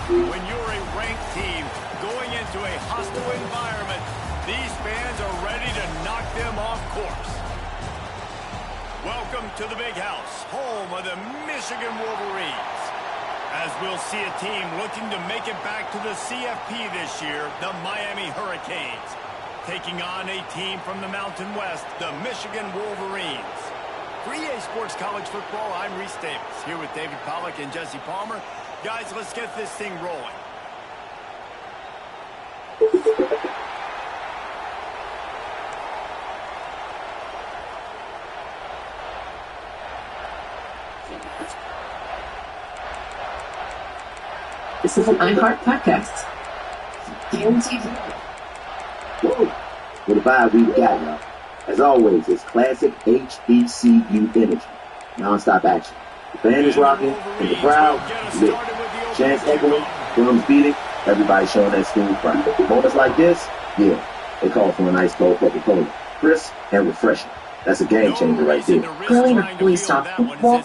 When you're a ranked team going into a hostile environment, these fans are ready to knock them off course. Welcome to the Big House, home of the Michigan Wolverines. As we'll see a team looking to make it back to the CFP this year, the Miami Hurricanes, taking on a team from the Mountain West, the Michigan Wolverines. For EA Sports College Football, I'm Reese Davis, here with David Pollack and Jesse Palmer. Guys, let's get this thing rolling. This is an iHeart podcast. Guaranteed. Whoa. What a vibe we got, y'all. As always, it's classic HBCU energy. Non-stop action. The band is rocking, and the crowd lit. Chants echoing, drums beating, everybody showing that smooth pride. Moments like this, yeah, they call for an ice cold Coca-Cola. Crisp and refreshing. That's a game changer right there. Growing up, we stop football.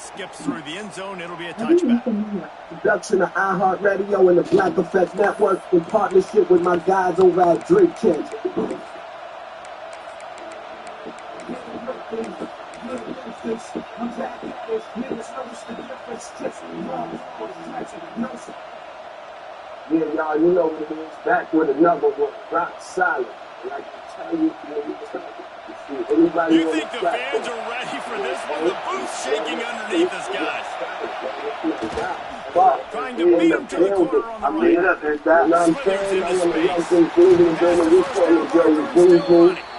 Production of iHeart Radio and the Black Effect Network in partnership with my guys over at Drink Change. Yeah, y'all, you know what it is. Back with another one. Rock solid. Like I tell you, you think the fans are ready for this one? The booth's shaking underneath us, guys. Trying to beat him to the corner on the right. Slithers into space.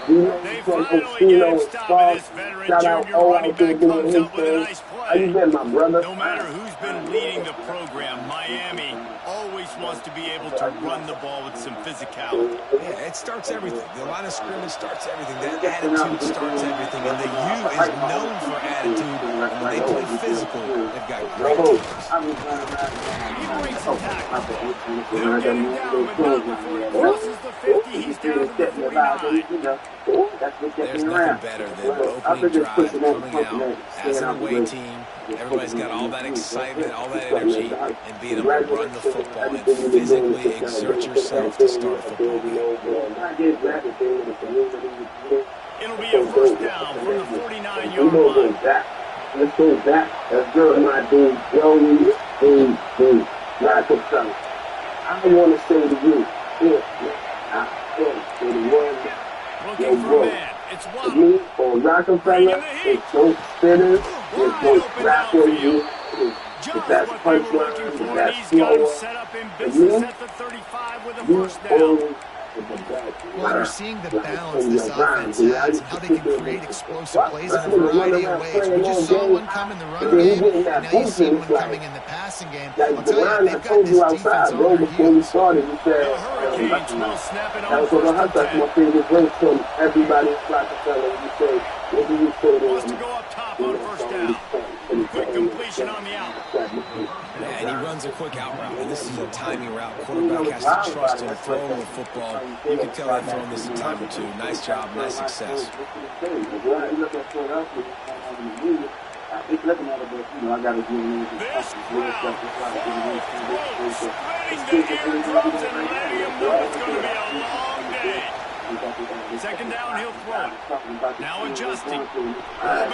They finally get him stopping this veteran junior running back comes up with a nice play. No matter who's been leading the program, Miami always wants to be able to run the ball with some physicality. Yeah, it starts everything. The line of scrimmage starts everything. That attitude starts everything. And the U is known for attitude. And when they play physical, they've got great teams. He breaks the tackle. They'll get him down, but not before he crosses the 50. He's down to the 49. There's nothing better than opening drive, coming out as an away team. Everybody's got all that excitement, all that energy, and being able to run the football and physically exert yourself to start a football game. It'll be a first down from the 49-yard line. Let's go back. That's good, my dude. Joey, dude. I want to say to you, Looking for a man. It's Waddle. Me or Rockefeller, it's no spinners, it's no rapping, it's that punchline, it's that slow. Set up in business at the 35 with a first down. Well, you're seeing the balance this offense has, how they can create explosive plays in a variety of ways. We just saw one come in the run game, and now you see one coming in the passing game. I'll tell you, they've got this defense on their heels. The Hurricanes will snap it on first and 10. Everybody Rockefeller, you say, what do you say to Wants to go up top on first down. Quick completion on the out. And he runs a quick out route. And this is a timing route. Quarterback has to trust him throwing the football. You can tell they've thrown this a time or two. Nice job, nice success. It's looking at it, but, you know, I got to do it. This crowd, spreading the eardrums and letting him know it's going to be a long day. Second down, he'll throw it. Now adjusting. Look out.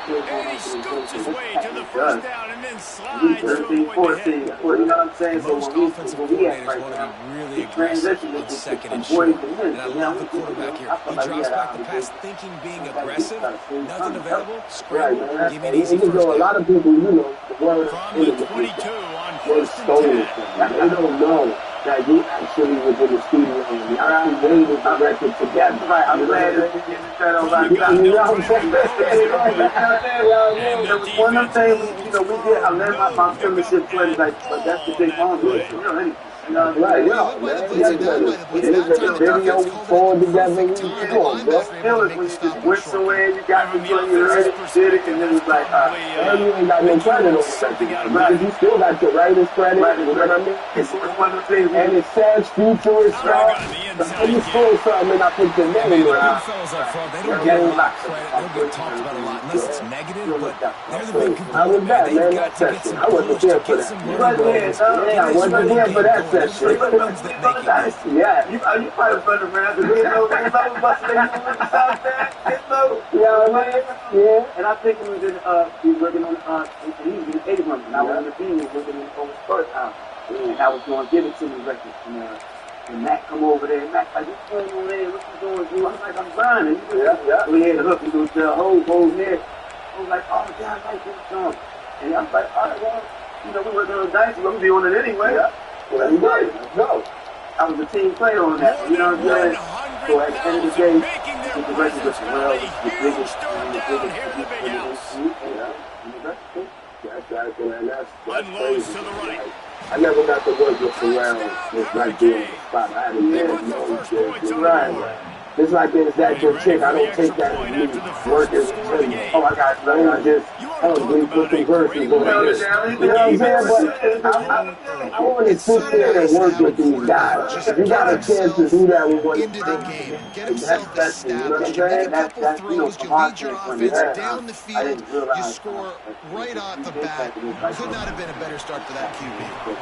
And he scoops his way to the first down and then slides to avoid the hit. You know what I'm saying? Most offensive coordinators want to be really aggressive on second and short. And I love the quarterback here. He drops back the pass thinking being aggressive. Nothing available. Scramble. Give me an easy first down. A lot of people, you know, From the 22 on first and 10. They don't know that you actually was in the studio and you actually made the record together. Right, I'm glad that you get that on my job. You know what I'm saying? There was one of the things, you know, we did, I learned my fellowship friends, like, but that's the big moment. You know, anyway. Right, yeah, man. It is a video we pulled together. We doing, bro. Feeling when you just went somewhere, you got to do it, you already did it, and then it's like, you ain't got no credit on something. Because you still got your writer's credit, you know what I mean? It's one of the things, and it says future is strong. you score something and I pick the name. The big fellas up front, they don't get a lot of credit. They don't get talked about a lot unless it's negative, but they're the big component, man. They've got to get some push, to get some run goals. Yeah, I wasn't here for that session. Yeah, you probably run around the window and some of us they moving the south side. Yeah, man. Yeah. And I think he was working on he was in 81, and I was in the team, he was working on his first house. And I was going to give it to me records. And Matt come over there, and Matt like, what's going on there? What you doing, dude? I was like, I'm grinding. Yeah. We had a hook, he goes, the whole head. I was like, oh, God, I like this song. And I was like, all right, well, we working on dice, we're going to be on it anyway. Yeah. Well, that's right. Let's go. I was a team player on that, you know what I'm saying? So at the end of the day, the record was well, the biggest Unloads to the right. I never got to work with Pharrell with like doing the spot. I had to right. It's like there's that good chick. I don't take that as me working. Oh, I got we put some verses on this. You know what I'm saying? But I want to sit there and work with these guys. You got a chance to do that with one into the game, get himself established. You make a couple throws, you lead your offense down the field, you score right off the bat. Could not have been a better start to that QB.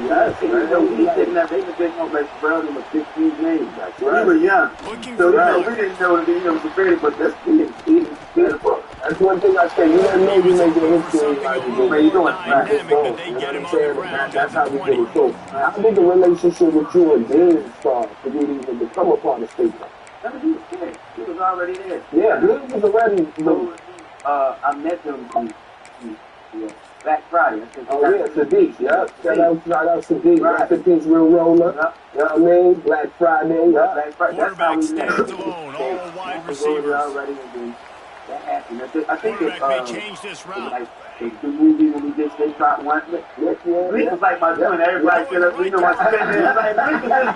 Yes, they've been big on like Brown in the 15 names. We were young, so we didn't know that he was a very, but that's beautiful. That's one thing I say. You don't know you make a history like you do. You doing That's how we do it. So I think the relationship with you and Dean started to even become a part of State Farm. He was there. He was already there. Yeah, Dean was already. I met him Black Friday. Oh yeah, Sadiq. Yep. Shout out Sadiq. Right. Sadiq's real roller. Yep. You know what I mean? Black Friday. Yep. Black Friday. That's how we met. Stands alone, all wide receivers. Already that happened. I think it may change this route. Like the movie when we did State Farm one. It was like my twin. Everybody said, you know, my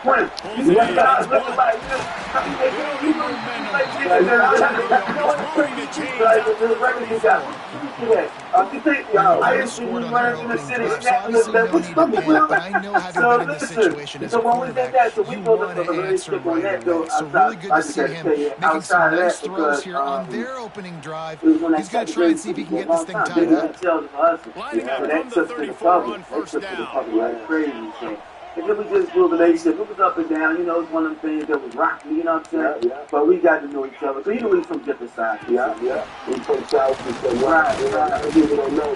twin. It's like his twin. I didn't see you learn in the city. So when we did that, so we built up a relationship on that. So really good to see him making some nice throws here on their opening drive. He's going to try and see if he can get this thing tied up. Lining up from the 34 on first down. And then we just built a relationship. It was up and down, you know, it's one of them things that was rocky, you know what I'm saying? Yeah. But we got to know each other. So you know, we from different sides. Yeah. We from South, we from Right. People don't know.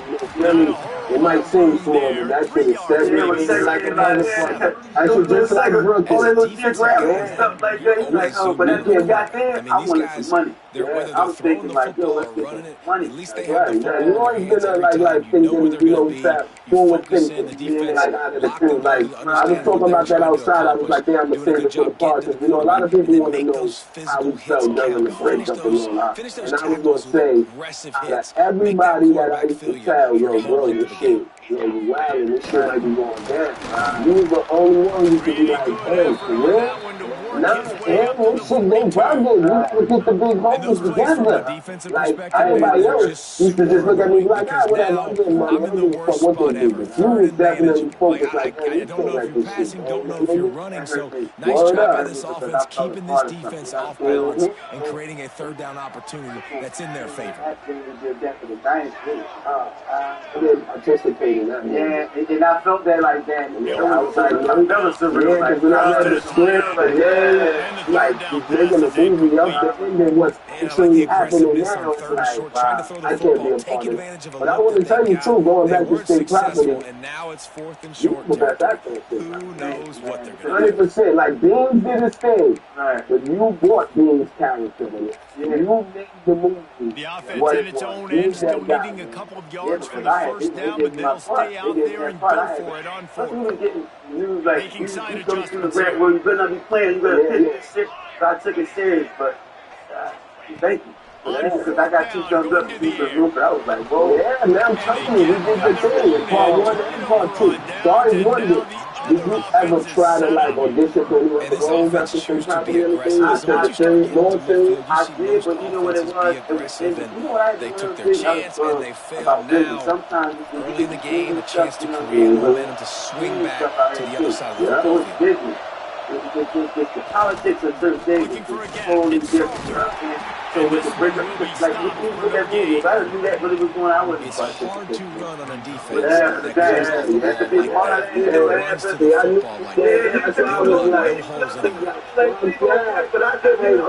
It might seem small, but that shit is segregated like a motherfucker. I should just like Brooklyn. All that little shit rap and stuff like that. He's like, oh, but that kid got there, I wanted some money. I was thinking like, yo, let's get some money. At least they have the You always been like thinking, you know, forward thinking, like out of the truth. Like, I was talking about that outside. I was like, damn, I'm going to save it for the party. You know, a lot of people want to know how we felt during the breakup and all that. And I was going to say that everybody that I used to tell, yo, bro, you shit. Yo, you wild and this shit might be going down. You was the only one who could be like, hey, for real? Nah, this shit, they brothers. We got to get the big homies together. Like, everybody else used to just look at me like, whatever, I'm getting money. I'm in the worst spot ever. You was definitely focused like, hey, I don't know if you're passing, don't know if you're running. So, nice job by this offense, keeping this defense off balance and creating a third down opportunity that's in their favor. Yeah, and I felt that like that. I was like, I've never seen it like the script, like they're gonna movie up the end and what's actually happening now. It's like, I can't be a part of it. But I want to tell you too, going back to State Property, and now it's 4th and short. Who knows what they're gonna do? 100%. Like Beans did his thing, but you bought Beans' character in it. You made the movie. The offense in its own end, still needing a couple of yards for the first down, but they'll stay out there and go for it on 4th. Making side adjustments here. Well, you better not be playing. You better hit this shit. I took it serious, but thank you. Because I got 2 thumbs up to keep the roof, but I was like, whoa. Yeah, man, I'm telling you, we did the thing. Part 1 and part 2. So I always wondered, did you ever try to like audition for any of the roles at the State Property or anything? I did, but you know what it was? They took their chance and they failed now. Early in the game, a chance to create momentum to swing back to the other side of the football. The politics of certain things is totally different. You know what I'm saying? So with the break, like you look at me, if I didn't do that, what it was going, I wouldn't. It's hard to run on a defense. That's the big part. I knew that. That's what I was like. But I couldn't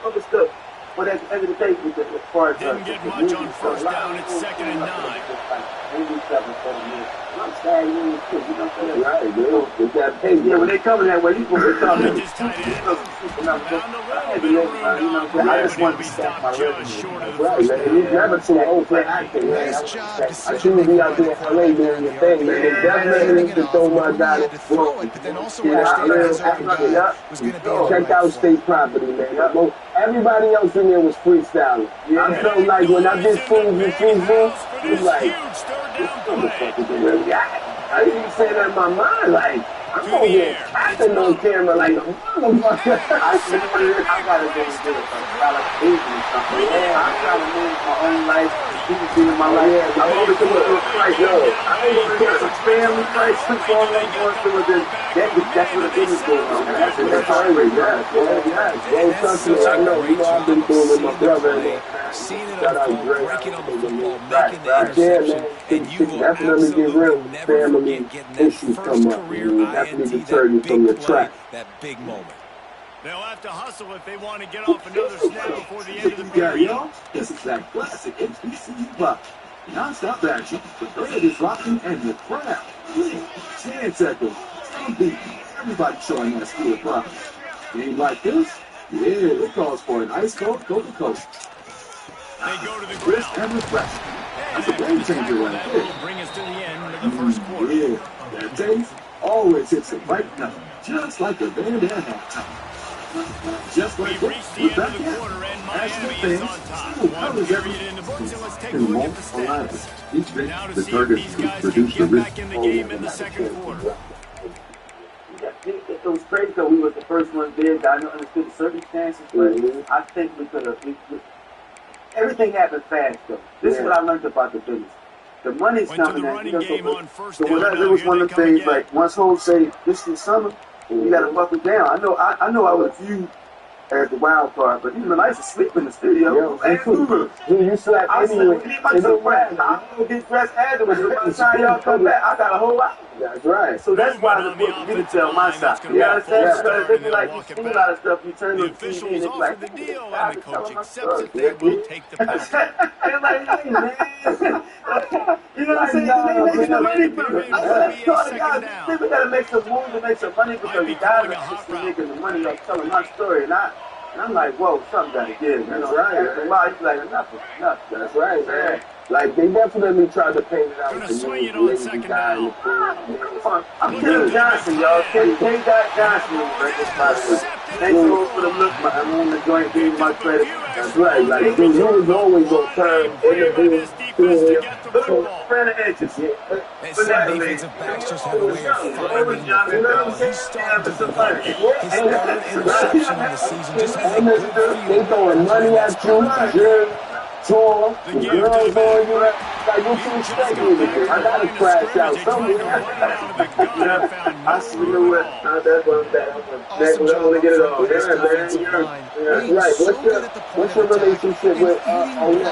other stuff. But at the end of the day, with the part, didn't get much on first down. It's 2nd and 9. I'm sad, you know, right, dude. With that pace, yeah, when they coming that way, you going to come in. Just tight end. I just want to stop my revenue. Right, man. You never too old for acting, man. I shouldn't be out there in LA doing your thing, man. They definitely need to throw my guy to throw it. But then also check out state property, man. Everybody else in there was freestyling. I felt like when I did things with people, it was like, I didn't even say that in my mind, like, I'm going to get acting on camera like a motherfucker. I gotta go and do it. I like Asian or something. Yeah, I gotta live my own life. People see in my life. Yeah, I'm only going to do a price. I ain't going to get some family prices. All I'm going to do is that's what the business goes on. That's always, yeah. I know, I've been doing with my brother. Seeing it unfold, breaking on the football, making the interception, and you will absolutely never forget getting that first career INT, that big play, that big moment. They'll have to hustle if they want to get off another snap before the end of the period. This is that classic HBCU pop. Non-stop action, the band is rocking, and the crowd. Chance echoes, some beat, everybody showing that school of pride. Game like this? Yeah, it calls for an ice-cold Coca-Cola. They go to the ground. And refresh. That's a game changer right there. Will bring us to the end of the first quarter. Yeah, that taste always hits it right now, just like the band at halftime. Just like we reached the end of the quarter, and Miami is on top. One period in the books, and let's take a look at the stats. Now to see if these guys can get back in the game in the second quarter. It was crazy because we were the first ones there. I understood the circumstances, but I think we could have. Everything happened fast, though. This is what I learned about the business. The money's coming in. It was one of the things, like, once Hope say, this is summer, you got to buckle down. I know I was viewed as the wild card, but even I used to sleep in the studio. You slept anyway. I'm going to get dressed afterwards. By the time y'all come back, I got a whole lot. That's right. So that's why the book, you can tell my side. You understand? Because they be like, you see a lot of stuff, you turn to the TV, and it's like, the deal, and the coach accepts it. They will take the pass. They're like, hey, man. You know what I'm saying? They make some money from it. I said, we got to make some moves to make some money because the guys are just making the money off telling my story. And I'm like, whoa, something got to give. That's right. After a while, you be like, enough. That's right, man. Like, they definitely tried to paint it out to me. I'm Ken Johnson, y'all. Ken Johnson. Thank you for the look. I'm on the joint, gave my credit. That's right. Like, you was always on time. Friend of edges. And some defensive backs just have a way of finding the football. He's starting to develop. His third interception of the season just has a good feel. They throwing money at you. Tour, the girls on you, like you too speculative. I gotta crash out somewhere. I see you what, that's what I'm saying. I want to get it all. Yeah, man. Right. What's your relationship with Ola?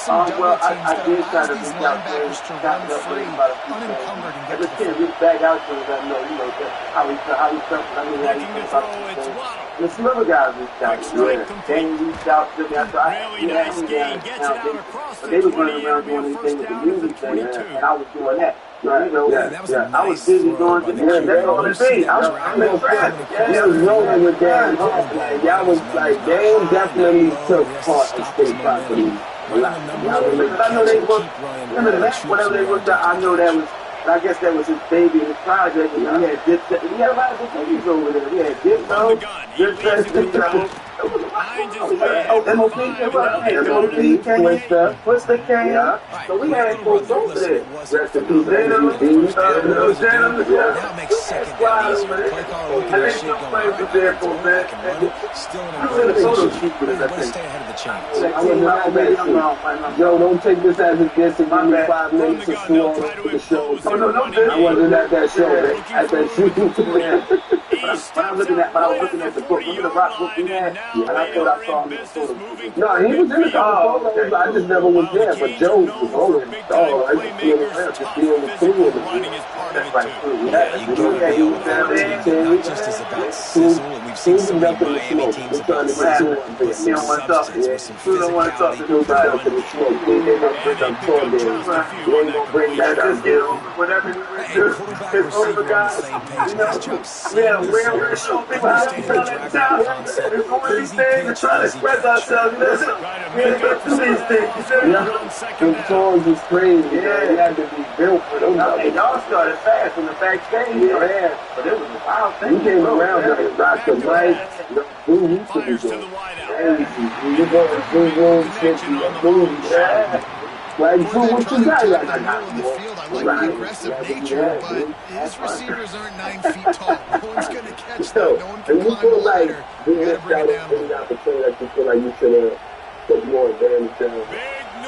Well, I did try to reach out to him, got up with him about a few times. I just can't reach back out to him. I know, how he felt. I mean, how he felt about the thing. And some other guys reached out to me. Danny reached out to me. I thought, but they was running around doing anything with the music thing, and I was doing that. Right. I was busy doing the that's all it be. I was rolling with Dan. Y'all was like, Dan definitely took part of state property. I know they worked, whatever they worked out, I know that was, I guess that was his baby, his project, and he had a lot of good things over there. He had Dip, Finds his way. MOP came. So we had folks over there. Rest in peace, now makes second down easier. Play caller looking at shit going, all right, I can throw it, I can run it. Still in a great position. Want to stay ahead of the chains. Joe, don't take this as a guess and give me 5 minutes to score for the show. I wasn't at that show, at that shooting. But I was looking at the book. Remember the rock book we had? And I thought I saw him in the photo. No, he was in the photos. I just never was there. But Joe was rolling. Oh, I just feel the rest. Just feeling the two of them. That's right. Yeah, you gotta be able to not just as about sizzle, and we've seen some of the Miami teams about sizzle, but some substance with some physicality. We ain't gonna bring that up. Whatever you do, it's over, guys. Yeah, we're showing people how to tell it down. We're doing these things and trying to express ourselves. Listen, we ain't got to do these things. The songs is crazy. Yeah, they had to be built for them. Y'all started fast from the backstage. Yeah, but it was a wild thing. We came around and rocked the mic. Boom, you used to be going crazy. You go to Zoom room, boom, like, so what you got? I like the aggressive nature, but his receivers aren't 9 feet tall. No one's going to catch them. No one can climb the ladder. You got to bring it down. You feel like you should have put more advantage on.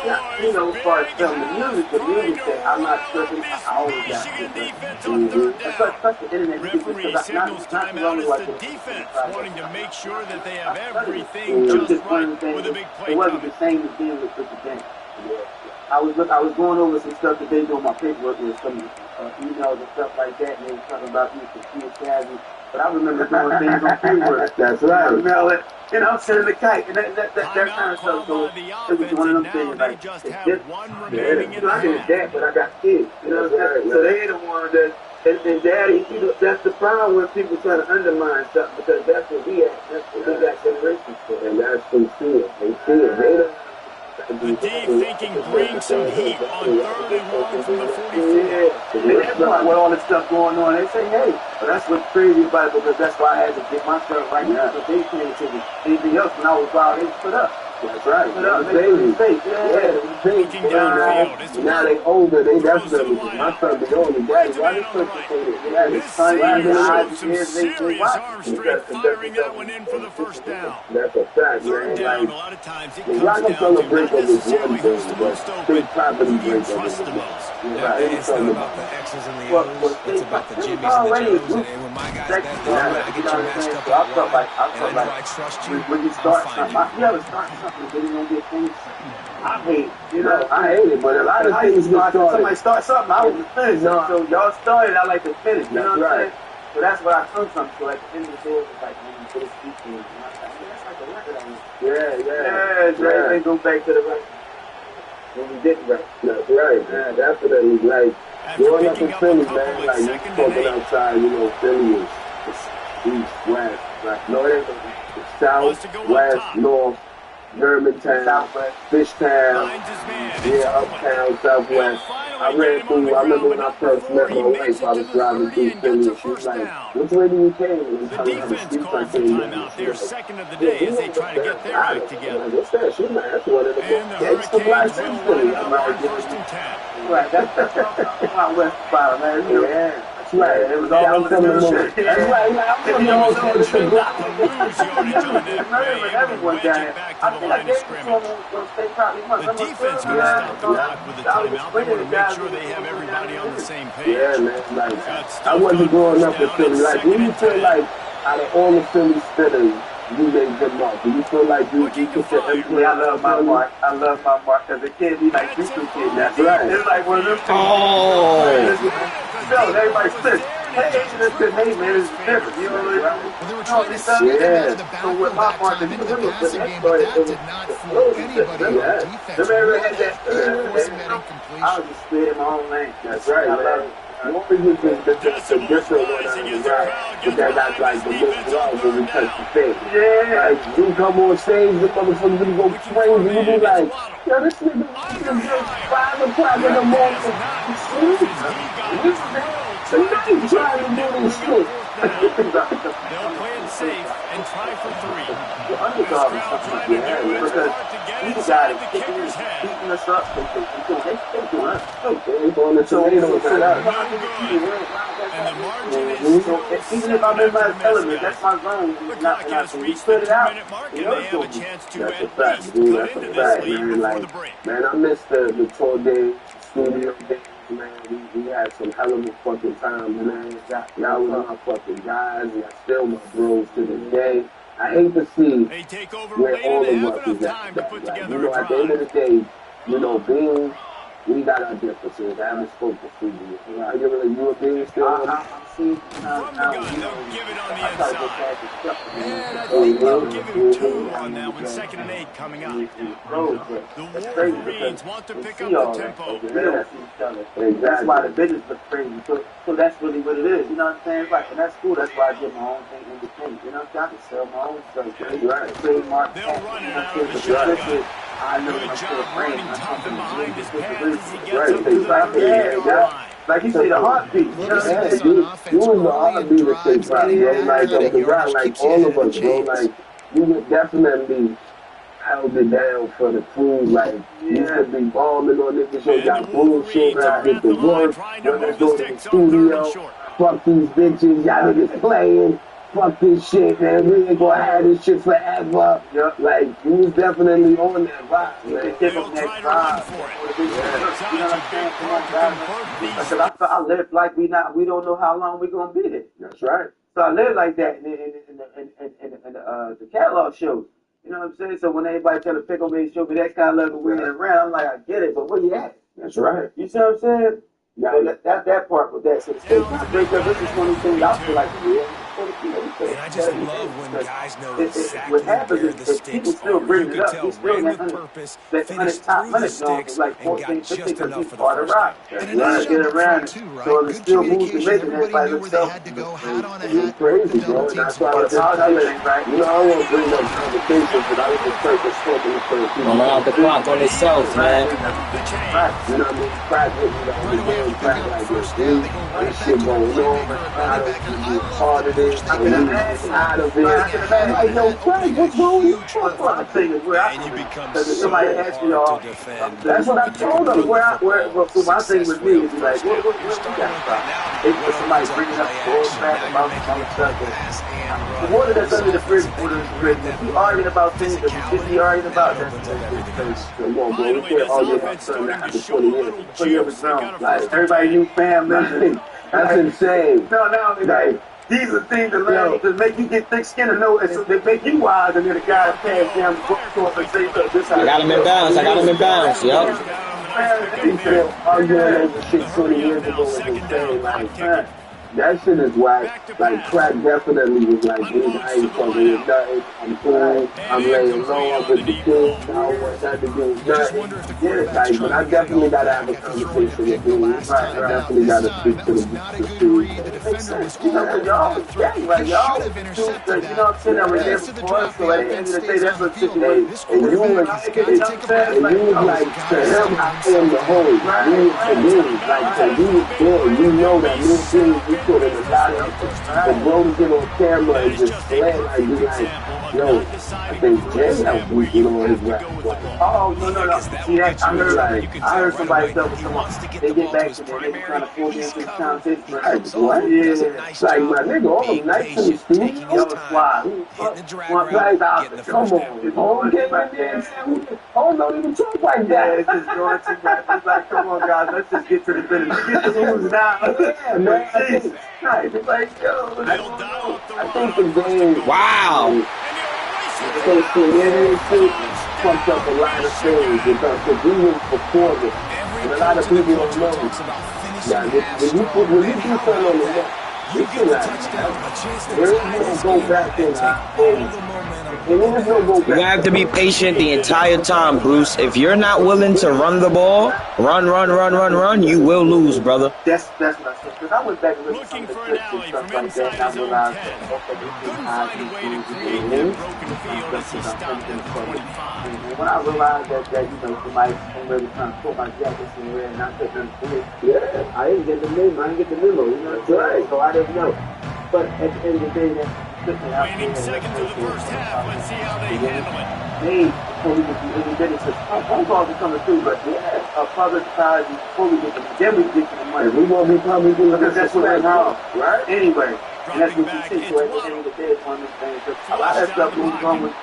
Yeah, you know, as far as telling the music thing, I'm not sure if I always got Referee signals timeout as the defense wanting to make sure that they have everything just right with a big play. It wasn't the same as being with the game. I was going over some stuff today doing my paperwork with some emails and stuff like that, and they were talking about me for kids savvy. But I remember doing things on paperwork. That's right. I remember it. And I'm sending the kite, and that kind of stuff. So it was one of them things like, I did that, but I got kids. You know what I'm saying? So they the one that, and Daddy, you know, that's the problem when people try to undermine something, because that's what we at. That's what we got generations for. And that's who see it. They see it. They don't. The D thinking bring some heat on 3rd and 1 from the 44. With all this stuff going on, they say, hey, but that's what's crazy about it, because that's why I had to get myself right now. Because they can't take anything else when I was wild, they put up. That's right. Put up, baby. Looking downfield. Now they older, they definitely, my son be older. Daddy, why they put this showed some serious arm strength firing that one in for the first down. That's a fact. 3rd down, a lot of times it comes down to not necessarily who's the most open, who you trust the most. It's not about the X's and the O's, it's about the Jimmys and the Joes. And when my guys back there, I get you matched up out wide, and I know I trust you, when you start something, you ever start something, then you're going to get things. I hate it, but a lot of things somebody start something, I was finish. So y'all started, I like to finish. You know what I'm saying? So that's what I come from. So at the end of the day, it's like when you put a speaker in, that's like a record on it. Yeah. They go back to the record. When we didn't rap. That's right, man. Definitely, like, growing up in Philly, man, like, you talking outside, you know, Philly is east, west, like, north, south, west, north, Germantown, Southwest, Fishtown, yeah, uptown, Southwest. I remember when I first met my wife, I was driving through Philly, and she was like, which way do you came? The defense called for timeout there, second of the day, as they try to get their act together. What's that? She's like, that's one of the Hurricanes will line up on 1st and 10. Right, that's my west spot, man. Yeah. Right, it was all coming in. That's right, I'm coming on to the block. Everyone down here. I think I gave it to them on State Property Month. The defense going to stop the clock with a timeout. They want to make sure they have everybody on the same page. Yeah, man, like, I wasn't growing up in Philly. Like, when you feel like, out of all the Philly spitters, you made them up. Do you feel like you could say, I love my mark. I love my mark. Because it can't be like you two kids. That's right. It's like one of them things. Everybody says, hey, this good name, man, is different. You know what I mean? Well, they were trying to set him into the backfield that time into the passing game, but that did not fool anybody on defense. Forcing that incompletion. I was just spit in my own lane. That's right. I love it. You always look at the different one on the right, but that got like the most love when we touch the face. Yeah, like, you come on stage, the motherfuckers gonna go crazy, and you be like, yo, this nigga, it's 5 o'clock in the morning. Tonight trying to do this shit. They'll play it safe and try for 3. The underdog is something to get at because these guys are beating us up. They do us. They're going to tornadoes at us. And the margin is even if I'm in my element, that's my zone. The clock has reached the 2-minute mark, and they have a chance to at least cut into this lead before the break. Man, I miss the tour days, studio days, man. We had some hell of a fucking time, man. Y'all was my fucking guys. Y'all still my bros to this day. I hate to see They take over where late all and of have us enough is time at. to put together You know, a at the end of drive. the day, you know, being, we got our differences. I haven't spoken to you. You know, you a being still? I'm seeing From the gun, they'll give it on the inside. And I think they'll give him 2 on that with 2nd and 8 coming up. The Wolverines want to pick up the tempo. That's why the business looks crazy. So that's really what it is. You know what I'm saying? Like, and that's cool. That's why I get my own thing independent. You know, I can sell my own stuff. Right. Trademark. They'll run it out of the shotgun. Good job running tough and behind his pads as he gets up to the 30-yard line. Like you say, the heartbeat. You know what I'm saying? You was the heartbeat of State Pride, bro. Like all of us, bro. Like, you would definitely held it down for the crew. Like, you could be bombing on niggas, so got bullshit, I get the work, when they go to the studio, fuck these bitches, y'all niggas playing, fuck this shit, man, we ain't gonna have this shit forever. Like, you was definitely on that vibe, man. They'll try to run for it. You know what I'm saying? Come on, guys. Because I live like we don't know how long we gonna be there. That's right. So I live like that in the catalog shows. You know what I'm saying? So when everybody try to pick on me, show me that kind of level winning around, I'm like, I get it, but where you at? That's right. You see what I'm saying? Yeah, so that's that part with that. So the state break up, this is one of the things I feel like, and I just love when guys know exactly what happens where is the that sticks people still are. bring You it could up. tell, Still ran with that purpose, that finished top through the 100 songs sticks, is like and 14, got 15 just enough for the part of first rock. down. And it is Get around too, right? so it Good still moves communication. the Everybody knew where they had to go, hat on a hat, the double teams. That's why I was right? You know, I won't bring up conversations, but I was just talking to people. Don't out the clock on itself, man. You know what I mean? Practice, Right away after picking up the first down, they go right back to it, playmaker, part of it. Out of it. Like, yo, Frank, what's going on? I'm saying where I become somebody so asked me, hard to defend. that's what I told them. So my thing with me is like, what we got from? If somebody bringing up goes back about stuff, the water that's under the bridge, if you arguing about things that we should be arguing about, that's come on, bro. We can't argue about something that happened 20 years. 20 years ago. Like, everybody knew family. That's insane. No, like, these are things that make you get thick skin and know it. So they make you wise, and then the guy passed down the book to us and say, look, this I got him in bounds. Yup. Arguing over shit 20 years ago was insane. Like, that shit is whack. Like, crack definitely was like, dude, I ain't fucking with nothing. I'm cool. I'm laying low. I'm with the kids. I don't want that to do with nothing. Yeah, like, but I definitely gotta have a conversation with you. I definitely gotta speak to the dude. You know, y'all was gang, like, y'all was two, you know what I'm saying? I was there before us, so at the end of the day, that's what situation. And you was like, to him, I am the whole. You was the dude. Like, so you was there. You know that me and Jimmy, put in a lot of the bros get on camera and just play like you like, yo, I think Jay helped me get on his rap. Oh, no. See that? I heard somebody tell me someone, they get back to me, they trying to pull me into the conversation. Like, what? Yeah. Like, my nigga, all them nights in the studio, yo, fly. One place out, come on. The whole game in there and say, oh, don't even talk like that. It's just going too much. It's like, come on, guys, let's just get to the finish. Get the moves now. Yeah, man. Nice. It's like, yo, I think the game. Wow. So shit fucked up a lot of things because we were performing, and a lot of people don't know. Yeah, when you do something on the net, you feel like there is no go back You have to be patient the entire time, Bruce. If you're not willing to run the ball, run, you will lose, brother. That's what I said. Because I went back and looking for an alley from inside his own 10. Couldn't find a way to create that broken field as he stopped at the 25. When I realized that you know, somebody already trying to put my jacket somewhere and I couldn't understand, I didn't get the memo. You know what I'm saying? So I didn't know. But at the end of the day, Waning seconds of the first half. Let's see how they handle it. Before we get to any business, phone calls are coming through, but public apology before we get to then we get to the money. We won't be probably doing because that's what that's wrong, right? Anyway, and that's what you see. So at the end of the day, it's one of those things. A lot of stuff moves on with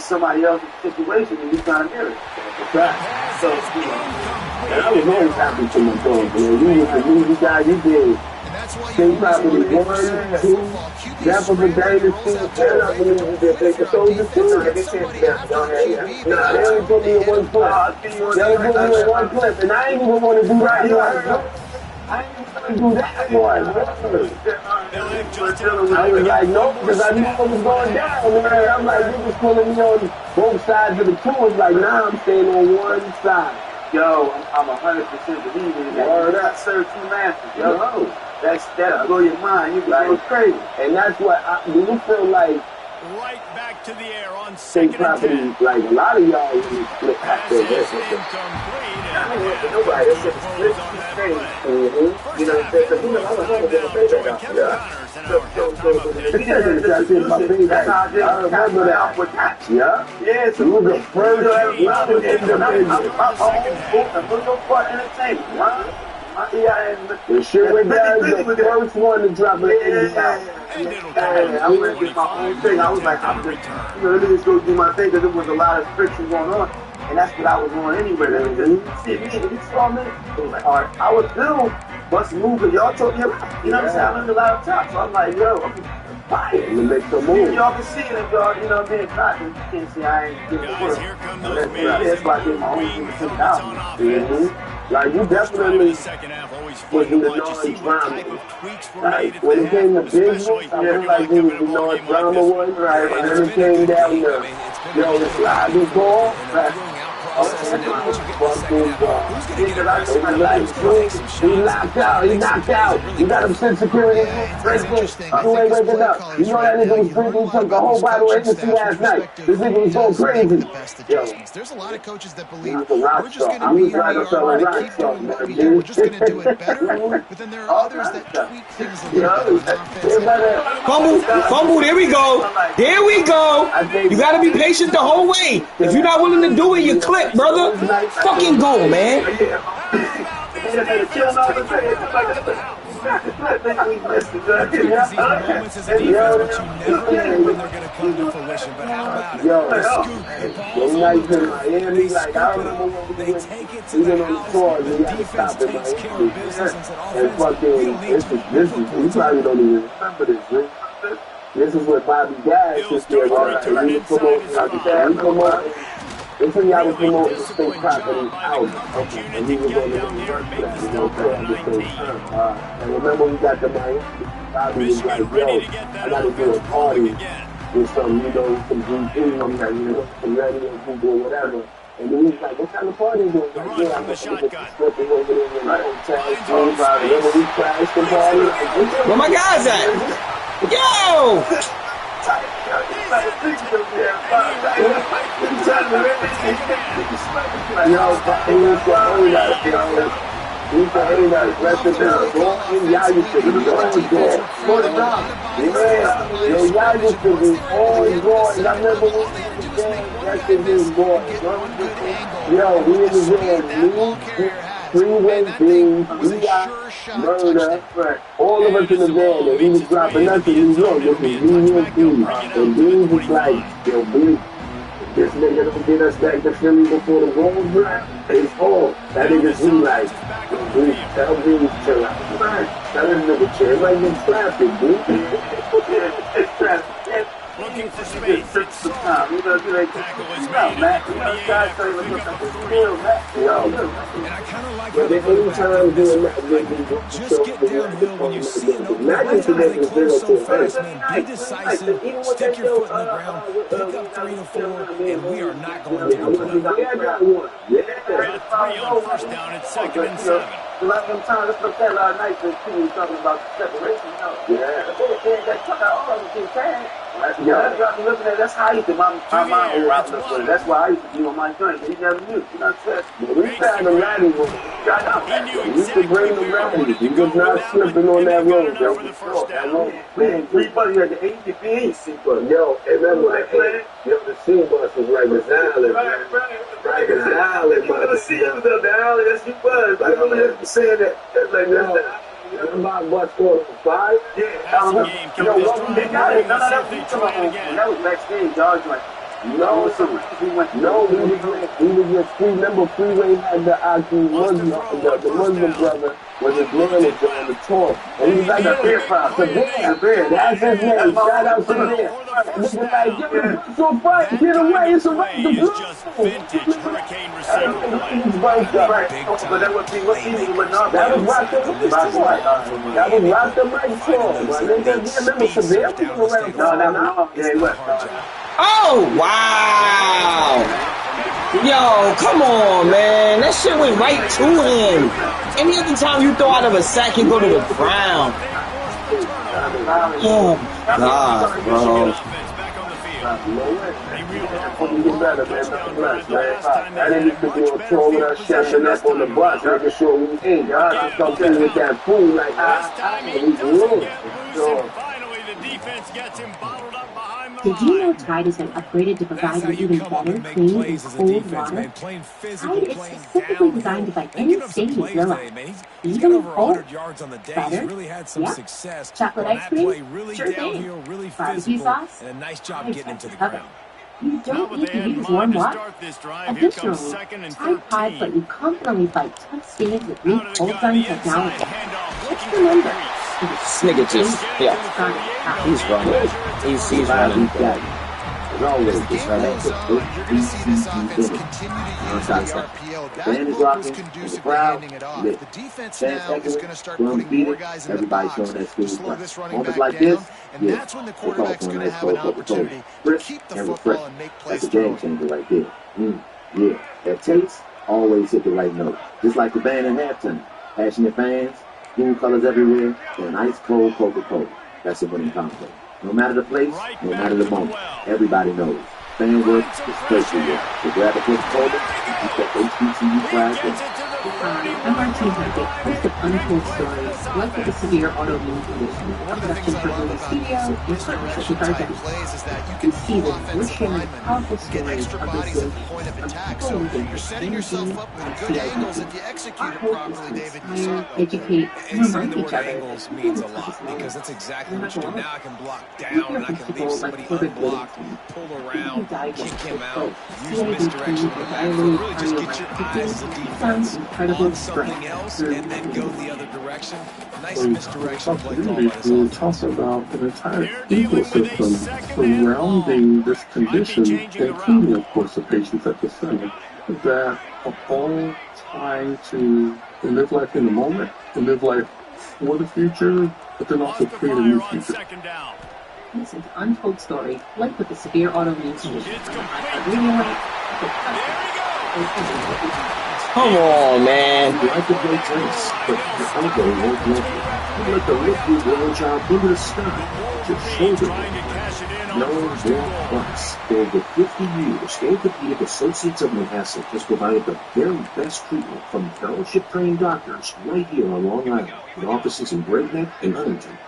somebody else's situation, and you're trying to mirror it. So, and I was always happy to my dog, man. You was the movie guy, you did. State property 1, 2, that was the dynasty, and I believe you did take the soldiers too. They only put me in one clip. They only put me in one clip, and I ain't even want to do that. I ain't even want to do that one. I was like, no, because I knew what was going down, man. I'm like, you was pulling me on both sides of the two. It's like, nah, I'm staying on one side. Yo, I'm 100% believing in that. Word up. Serve two masters, yo. That'll blow your mind. You go crazy. And that's what do you feel like right back to the air on state property, like a lot of y'all really split after this. Nobody else is split state. You know, I remember that. Yeah, so you were the first the shit went down, the first one to drop an end out. I went to get my own thing. I was like, I'm just, let me just go do my thing because there was a lot of friction going on. And that's what I was on anyway. See me, if you saw me, it was like, all right, I was still bust moving. Y'all told me, you know what I'm saying? I learned a lot of time. So I'm like, yo, I'm fire. You make some moves. Y'all can see it if y'all, you know, being not, you can't see I ain't getting the work. That's why I did my own thing out. Like, you definitely was in the non-drama. Like, when it came to business, I feel like he was the non-drama one, right? And then it came down to, you know, the sliding ball, right? He knocked out. You got him sent security. You ain't waking up. You know that nigga was drinking, he took a whole bottle of Hennessy last night. This nigga was going crazy. There's a lot of coaches that believe we're just going to be here, we are going to keep doing what we do, we're just going to do it better. But then there are others that tweak things a little bit on offense. Fumble, there we go. There we go. You got to be patient the whole way. If you're not willing to do it, you click, brother. Fucking go, man. This is what Bobby Gash is doing. This is y'all was promoting the state property out. Okay. And he was on the work for that, you know, at the same time. And remember we got the Miami. Bobby was like, yo, I gotta do a party with some, you know, some GP, I'm like, you know, some radio people or whatever. And then he's like, what kind of party is it? Like, yeah, I'm just slipping over there in the hotel. Remember we crashed the party? Where my guys at? Yo! Freeway Beans, Murder, all of us in the van, and he was dropping us in New York. This is New York Beans. And Beans was like, yo, Beans, this nigga don't get us back to Philly before the road drop. It's all. That nigga's he like, yo, Beans, tell Beans, chill out. Tell him nigga, chill. It might get traffic, dude. It's traffic. Looking for space. It's you know, Matt, you know, guys say, look, and I kind of like how they go back this way. Just get downhill when you see an open. A lot of times they close so fast, man. Be decisive. Stick your foot in the ground. Pick up 3 to 4, and we are not going to down. Got 3 on first down at 2nd and 7. A lot of them times, let's look at last night, the people talking about the separation. That's how I used to my outlook. That's why I used to do on my joint. He never knew. You know what I'm saying? We found a lot of He knew You exactly should bring the where he wanted remedy. to You go was with not that one, slipping on and that they got road, enough yo. for the first That down. road, man, 3 bucks, you had the 80 ain't C-bus. Yo, and remember, like, yo, the C-bus was Rikers Island, man. Rikers Island, man. The C-bus, the island, that's C-bus. I remember saying that. That's like, that's my bus called 5? Yeah. Passing game kept this drive moving. Let's see if they try it again. That was backstage, dog. Like, no, he was with Free. Remember, Freeway had the Muslim brother was his manager on the tour. And he was like the beer pop. The beer. That's his name. Shout out to Bear. Nigga like, yo, the bus on fire. Get away. It's a right to blue. Just vintage Hurricane receiver play. but that was That was Rock the Mic tour. That was Rock the Mic tour. Remember, Severe was around. No. Yeah, he was. Oh, wow. Yo, come on, man. That shit went right to him. Any other time you throw out of a sack, he go to the ground. Oh, God, bro. I didn't used to be on tour with us, chefing up on the bus, making sure we ate. I come in with that food like, we good. Finally, the defense gets him bottled up behind the Did you know Tide has been upgraded to provide you even better, clean, and cold water? Tide is specifically designed to fight any stain you feel like. Even in cold, better, really had some yeah. success Chocolate on ice that cream, play, really sure downhill, thing. really Barbecue physical, sauce, and a nice job Tide's getting him to the got you ground. You don't need to use warm water. Additionally, Tide Pods let you confidently fight tough stains with new cold-done technology. Just remember, Snickertjes. Yeah. He's running. He's running. As always, As the game goes on, you're going to see this offense continue to use the RPO. That was conducive to handing it off. The defense now is going to start putting more guys in the box to slow this running back down, and that's when the quarterback's going to have an opportunity to keep the football and make plays That's a game changer right there. Yeah, that taste always hit the right note. Just like the band in halftime. Passionate fans, school colors everywhere, and an ice cold Coca-Cola. That's a winning conflict. No matter the place, no matter the moment, everybody knows. Fan work is personal work. So grab a Coca-Cola and keep that HBCU flag going. I'm Martine Hackett, host of Untold Stories, life with a severe autoimmune condition. A production for the studio in partnership with our guests. This season, we're sharing powerful stories of resilience of people living You're setting yourself up with good angles if you execute it properly, David. You saw educate, and remind each other. Angles means a lot because that's exactly what you do. Now I can block down and I can leave somebody unblocked, pull around, kick him out, use misdirection on the backfield, really just get your eyes as a defense on something else and then go the other direction. Nice misdirection play call by this offense. Talk about an entire ecosystem surrounding this condition, including, of course, the patients at the center, that are all trying to live life in the moment, and live life for the future, but then also create a new future. Listen to Untold Story, life with a severe autoimmune condition. Come on, man. Life is great place, but the elbow won't let you. You let the liquid launch out into the sky, just shoulder it. No more bucks. For over 50 years, Orthopedic Associates of Manhasset has provided the very best treatment from fellowship-trained doctors right here on Long Island, with offices in Great Neck and Huntington.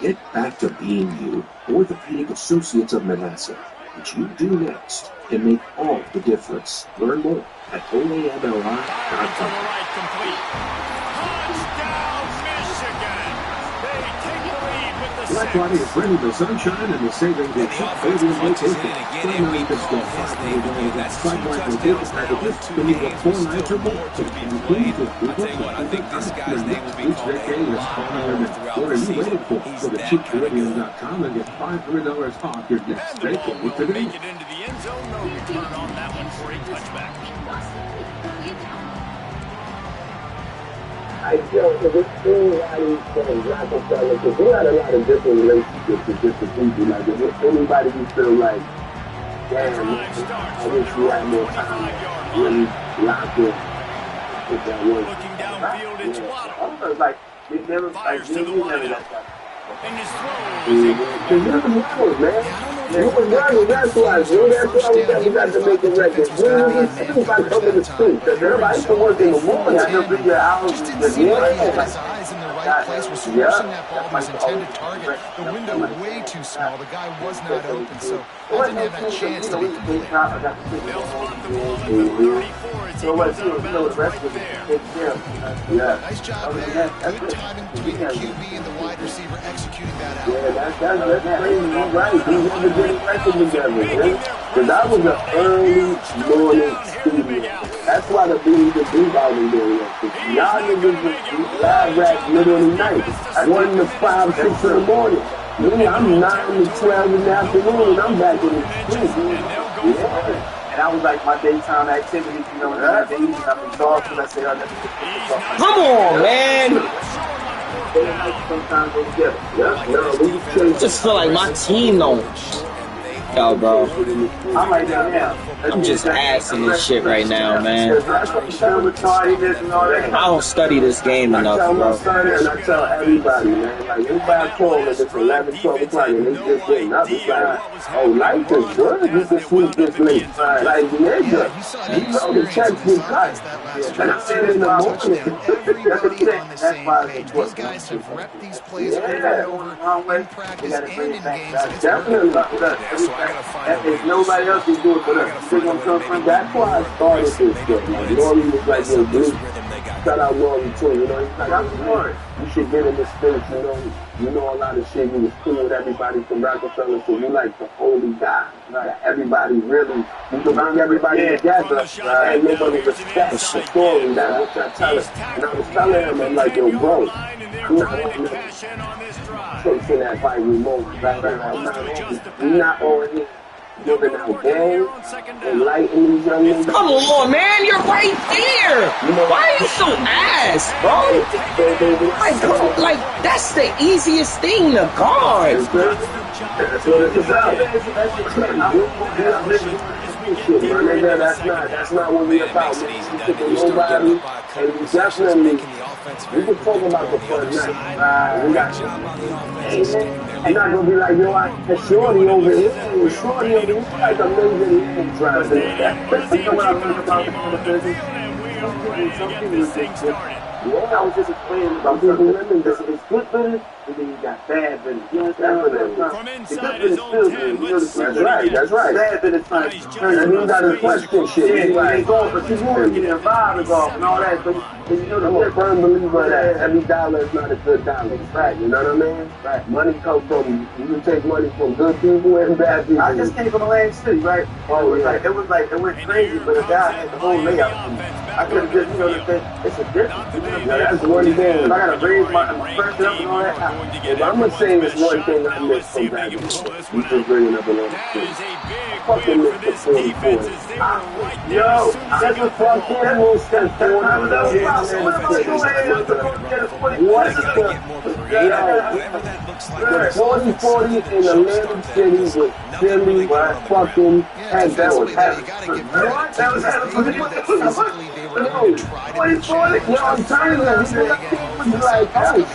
Get back to being you. Orthopedic Associates of Manhasset. What you do next can make all the difference. Learn more at oamli.com. Black Friday is bringing the sunshine and the savings in cheap Fabian location. Primary discount $500 on Sideline Location packages to meet up 4 nights or more. I think this guy's name will be called What are you waiting for? Go to cheapcaribbean.com and get $500 off your next stay today. Make it into the end zone. No return on that one for a touchback. I feel that it's everybody from Rockefeller, because we had a lot of different relationships with different people. Like, if anybody you feel like, damn, man, I wish we had more time really locked in with that one. Looking downfield, it's Waddle. Like, we never, like, we never got that. And his throw Because you was young, man. You was young, that's why. That's why we got to make the record. You know, we see if I come in the street. Because everybody used to work in the morning. I know big hours. Just didn't seem like he had his eyes in the right place. Was forcing that ball to his intended target. The window way too small. The guy was not open, so I didn't have that chance to be complete. They'll spot the ball at the 34 as he goes out of bounds right there. Nice job there. Good timing between the QB and the wide receiver executing that out. Yeah, that's crazy. You're right. We never did it record together, man. Because that was an early morning studio. That's why the beat out in there. Y'all niggas was live rap middle of the night. 1 to 5, 6 in the morning. Me, I'm 9 to 12 in the afternoon, and I'm back in the street. Yeah. And that was like my daytime activities, you know, and days I've been talking, I say, Come on, man. sometimes they together. I just feel like my team don't. Yo, bro. I'm like that now. I'm just assing this shit right now, man. I don't study this game enough, bro. And I tell everybody, man, like, anybody call if it's 11, 12 o'clock and they just getting up, it's like, oh, life is good. You can sleep this late. Like, nigga, you know the checks get cut. And I said in the morning. That's why these guys have repped these plays over and over in practice and in games. Definitely. If nobody else can do it for us, they're gonna come from. That's why I started this shit. Like, Lori was like, yo, dude, shout out Lori too. You know, he's like, I'm Lori. You should get in this space. You know a lot of shit. You was cool with everybody from Rockefeller, so you like the holy guy. Like, everybody really, you can bring everybody together, and nobody respects the story that what you're telling. And I was telling him, I'm like, yo, bro, chasing that viral moment right now. We're not on here giving out game and lighting these young niggas. Come on, man, you're right there. Why are you so ass, bro? Like, that's the easiest thing to guard. That's what it's about. That's not what we're about. Nobody, and we definitely, we can talk about the first night. We got I'm not gonna be like, yo, I shorty over here. Shorty over here, like amazing name driving. You know what I think about the business? Yeah, I was just explaining about people women. It's good business, and then you got bad business. You understand? The good business feels good. That's right. Bad business like, and you got to question shit. Yeah, you going, but you want to get involved and all that. But you know, I'm a firm believer that every dollar is not a good dollar. Right. You know what I mean? Right. Money comes from, you can take money from good people and bad people. I just came from Atlantic City, right? Oh, it went crazy, but the guy had the whole layout. I could have just, it's a difference. That's one thing. If I gotta raise my first up and all that, if I'm gonna say this one thing I missed from that, you just bringing up another thing. Fucking missed the 44. Yo, that's a fucking rule step 4. What's the 40-40 in Atlantic City with Philly fucking head? That was yo, I'm telling you, he was like, oh, shit.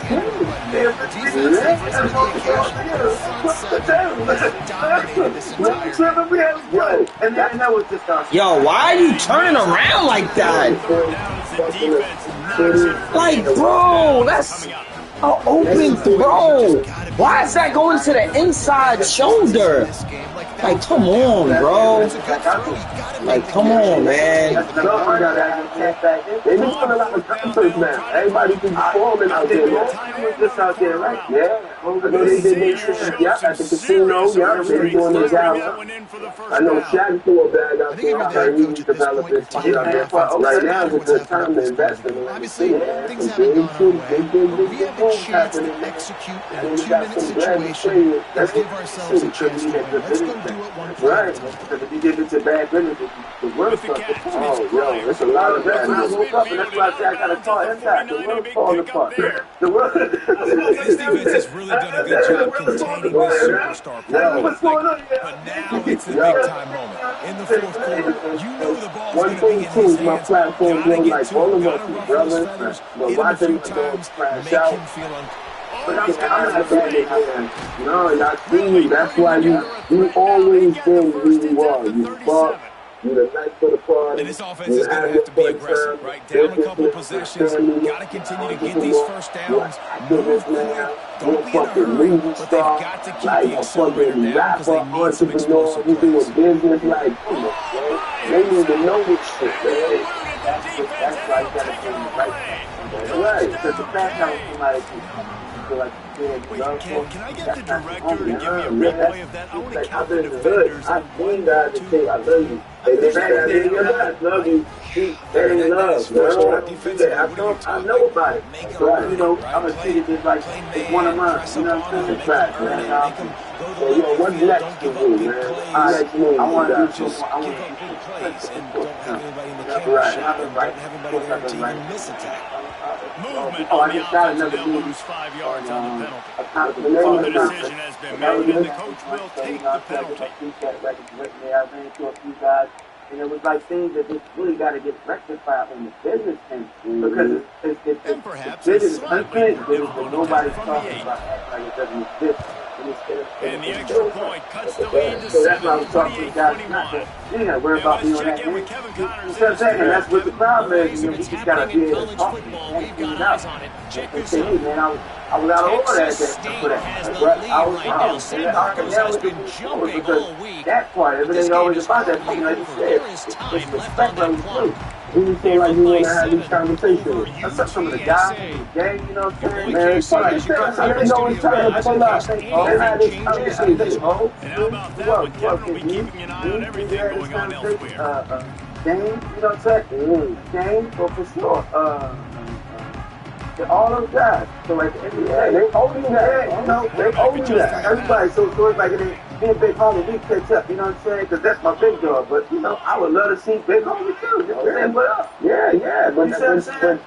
Yo, why are you turning around like that? Like, bro, that's an open throw. Why is that going to the inside shoulder? Like, come on, bro. Like, come on, man. They just put a lot of concerts now. Everybody be performing out there. Just out there, right? Yeah. I know they did their shit. Yeah, at the casino. Yeah, they're doing their gala. I know Shaq threw a bag out there. He developed this shit out there. Right now is a good time to invest in it. Obviously, things haven't gone right, but we have the chance to execute in a 2-minute situation. Let's give ourselves a chance to win. Let's go do it one time. Right, because if you give it to bad business, the world starts to fall. Yo, it's a lot of that. I woke up and that's why I said I got to call inside. The world's falling apart. The world. This defense has really done a good job containing this superstar player. But now it's the big time moment. In the fourth quarter, you know the ball's going to be in his hands. Gotta get to it. Gotta run those numbers. Hit him a few times. Make him feel But I'm not that. No, that's you. That's why you always been who you are. You fought. You're the night for the party. And this offense is going to have to be aggressive, right? Down a couple possessions. Got to continue to get these first downs. Move quick. Don't be in a hurry. But they've got to keep the accelerator down because they need some explosive plays. Business like, they need to know this shit, man. That's why you got to be right. Because the fact that Wait, can I get the director to give me a replay of that? I want to count the defenders. I mean that to say I love you. They love you. They didn't love. I know about it. Right. You know, I'm gonna treat it just like it's one of mine. You know what I'm saying? Right, man. So, what's next to do, man? I want to do some. I want to do some plays and don't have anybody in the camera shot and don't have anybody there to even miss attack. Movement on the offensive will lose 5 yards on the penalty. The decision has been made, and the coach will take the penalty. I ran into a few guys, and it was like things that just really got to get rectified on the business end because it's business unfinished business that nobody's talking about like it doesn't exist. And the extra point cuts the lead to 7-21. Yeah, we're about to be on that. You know what I'm saying? And that's what the problem is. You know, we just got to be able to talk and figure it out. They say, hey, man, I was out of order that day for that. But I was wrong. Because that part, everything always about that thing, like you said. It's respect that we do. You feel like you want to have these conversations. That's some of the guys in the game, you know what I'm saying? Man, it's like, they know it's time to pull up. They had this conversation. And how about that one? Kevin will be keeping an eye on everything going on elsewhere. Game, you know what I'm saying? Game, for sure. All those guys. So at the end of the day, they owe you that. You know, they owe you that. Everybody, so it's like me and Big Homie, we catch up, you know what I'm saying? Because that's my big dog. But, you know, I would love to see Big Homie too. You know what I'm saying? Yeah. But you see what I'm saying?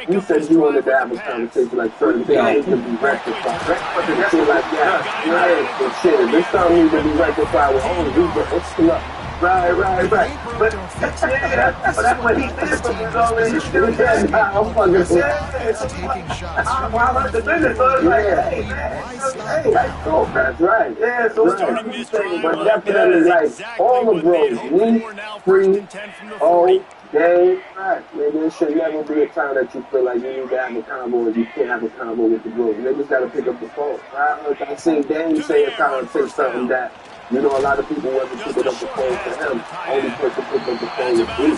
You said you wanted to have a conversation like certain things to be rectified. But shit like that. Yeah, shit. This time needs to be rectified with all the people. It's enough. Right. But that's what he did for me. I'm fucking taking shots. I like the business, so it's like, hey, that's cool. That's right. Yeah, so it's but definitely like all the bros, me, free, game, right. Man, there should never be a time that you feel like you need to have a combo and you can't have a combo with the bros. They just got to pick up the phone. Right? Like I seen Dame say a conversation something that. You know, a lot of people wasn't picking up the phone for him. Only person picked up the phone was me.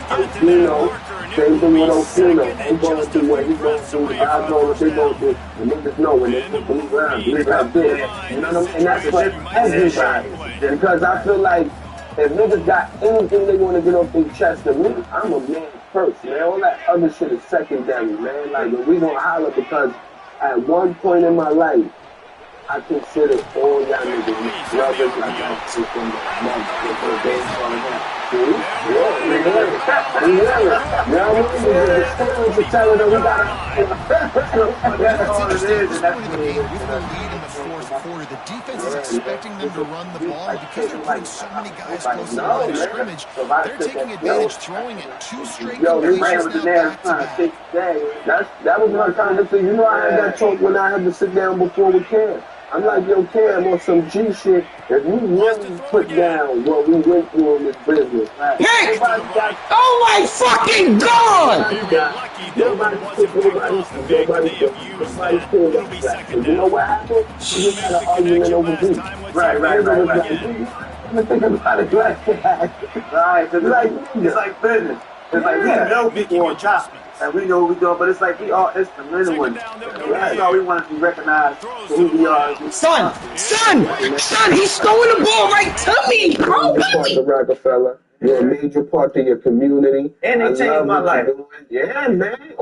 And, you know, same thing with Osino. He going through what he's going through. The guys know what they going through. The niggas know when they put them around. Niggas out there. You know what I'm saying? And that's what everybody. Because I feel like if niggas got anything they want to get off their chest to me, I'm a man first, man. All that other shit is secondary, man. Like, we gonna holler because at one point in my life, I consider all y'all niggas brothers. I got to from the baseball and that. Now we to tell her that we got that's all it is. This point of the game, with the lead in the fourth quarter, the defense is expecting them to run the ball, and because they're putting so many guys close to the line of scrimmage, they're taking advantage, throwing it 2 straight completions now back-to-back. That was my kind of thing. You know, I had that talk when I had to sit down before we came. I'm like, yo, Cam, on some G shit, if you really put down what we went through in this business. Yes! Oh my fucking God! You know what happened? We just had an argument over G. Right. I'm thinking about it like that. Right, it's like business. It's like we know people on top. And we know what we're doing, but it's like we all instrumental ones. That's all we want to be recognized for who we are. Son, he's throwing the ball right to me, bro. You're a Rockefeller. You're a major part of your community. And it changed my life. Yeah, man. It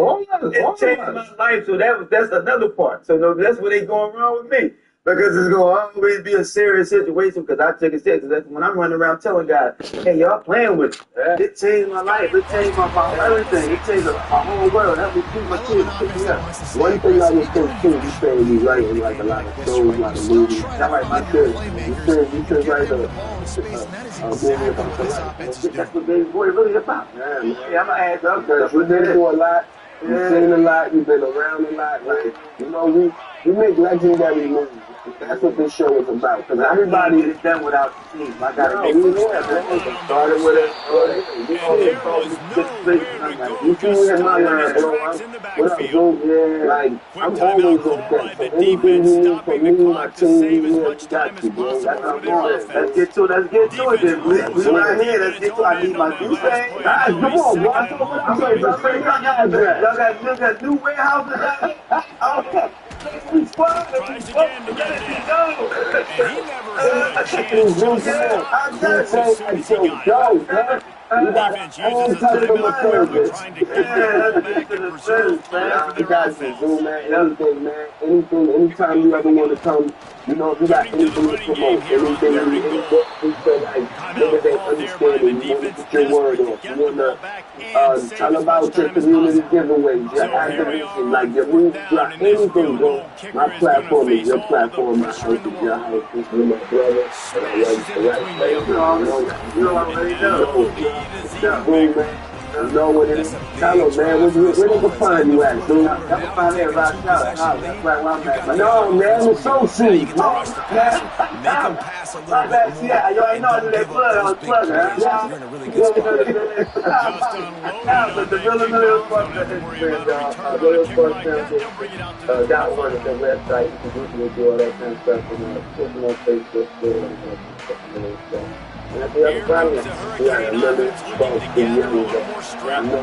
changed my life, so that's another part. So that's where they going wrong with me. Because it's going to always be a serious situation because I take it serious. That's when I'm running around telling guys, hey, y'all playing with it. It changed my life. It changed my everything. It changed my whole world. Helped me keep my kids pick me up. One thing I was saying too, you say you writing like a lot of shows, a lot of movies. I write my kids. You should write a movie about the life. That's what Baby Boy really about. Yeah, I'm going to add up. Because we didn't do a lot. You've seen a lot. You've been around a lot. Like, you know, we make legendary movies. That's what this show is about. Because everybody is done without the team. I got to go. We started with it. You see me in my line, bro. What up, Zoom? Yeah, like, I'm always okay. So anything you need from me, my team, you got you, bro. That's what I'm doing. Let's get to it, then. We right here. Let's get to it. I need my defense. Come on, bro. I told what I'm saying. Y'all got new warehouses. Okay. Tries again to get it in. And he never had a chance to as soon as he got it. Defense uses his timeout, trying to get the ball back and preserve play for their offense. Anytime you ever want to come, you know, if you got anything to promote, anything you feel like maybe they understand it, you want to get your word off, you want to tell about your community giveaways, your activism, like your move, anything, bro. My platform is your platform, my house is your house, this is my brother, you already know. Boom, man. You know what it is. Tell them, man, where they can find you at, dude? Y'all can find me at Rock Shop. That's right where I'm at. No, man, it's so sweet. Make him pass a little bit more. Yeah, you already know I do that plug. I was plugging. You're in a really good spot. But the real got one at the website. You can do all that kind of stuff. Put them on Facebook. And that's the other problem. We got another false video. I know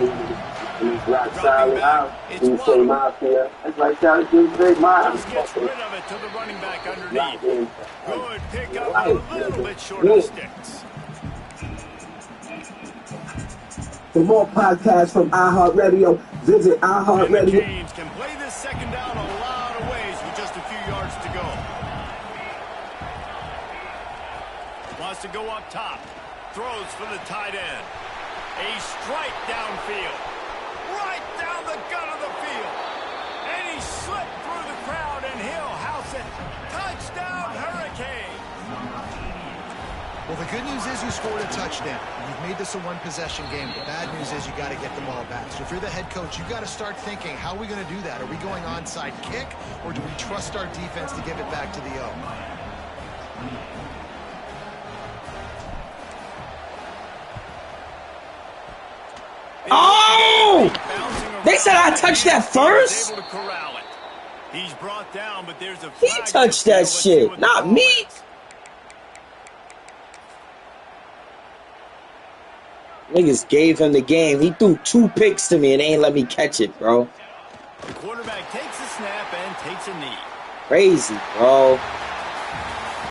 he's Rock Solid out. He's so Mafia. That's like Charlie King's Big Mafia. Gets rid of it to the running back underneath. Good pick up, a little bit short of sticks. For more podcasts from iHeartRadio, visit iHeartRadio. James can play this second down a lot of ways with just a few yards to go. Wants to go up top. Throws for the tight end. A strike downfield. Right down the gut of the field. And he slipped through the crowd, and he'll house it. Touchdown, Hurricanes. Well, the good news is you scored a touchdown. You've made this a one-possession game. The bad news is you got to get the ball back. So if you're the head coach, you got to start thinking, how are we going to do that? Are we going onside kick, or do we trust our defense to give it back to the O? Oh! They said I touched that first? He's brought down, but there's a he touched that shit, not me. Niggas gave him the game. He threw 2 picks to me and ain't let me catch it, bro. The quarterback takes a snap and takes a knee. Crazy, bro.